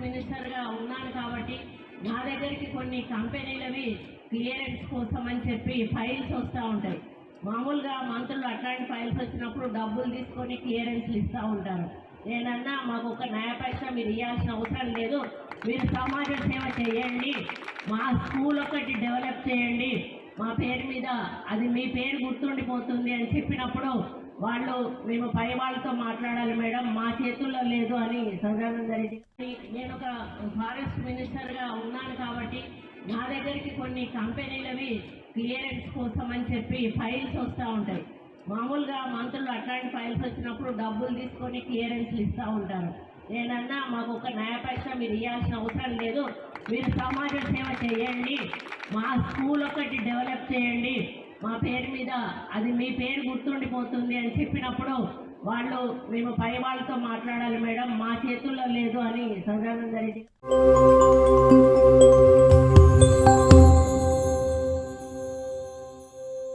మినిస్టర్గా ఉన్నాను కాబట్టి నా దగ్గరికి కొన్ని కంపెనీలవి క్లియరెన్స్ కోసం అని చెప్పి ఫైల్స్ వస్తూ ఉంటాయి. మామూలుగా మంత్రులు అట్లాంటి ఫైల్స్ వచ్చినప్పుడు డబ్బులు తీసుకొని క్లియరెన్స్లు ఇస్తూ ఉంటారు. నేనన్నా మాకు ఒక నయా పైసా మీరు ఇవ్వాల్సిన అవసరం లేదు, మీరు సమాజ సేవ చేయండి, మా స్కూల్ ఒకటి డెవలప్ చేయండి, మా పేరు మీద అది మీ పేరు గుర్తుండిపోతుంది అని చెప్పినప్పుడు వాళ్ళు మేము పై వాళ్ళతో మాట్లాడాలి మేడం, మా చేతుల్లో లేదు అని సదానంద రెడ్డి. నేను ఒక ఫారెస్ట్ మినిస్టర్గా ఉన్నాను కాబట్టి నా దగ్గరికి కొన్ని కంపెనీలవి క్లియరెన్స్ కోసం అని చెప్పి ఫైల్స్ వస్తూ ఉంటాయి. మామూలుగా మంత్రులు అట్లాంటి ఫైల్స్ వచ్చినప్పుడు డబ్బులు తీసుకొని క్లియరెన్స్లు ఇస్తూ ఉంటారు. నేనన్నా మాకు ఒక నయా పైసా మీరు ఇవ్వాల్సిన అవసరం లేదు, మీరు సమాజ సేవ చేయండి, మా స్కూల్ ఒకటి డెవలప్ చేయండి, మా పేరు మీద అది మీ పేరు గుర్తుండిపోతుంది అని చెప్పినప్పుడు వాళ్ళు మేము పై వాళ్ళతో మాట్లాడాలి మేడం, మా చేతుల్లో లేదు అని సదానంద రెడ్డి.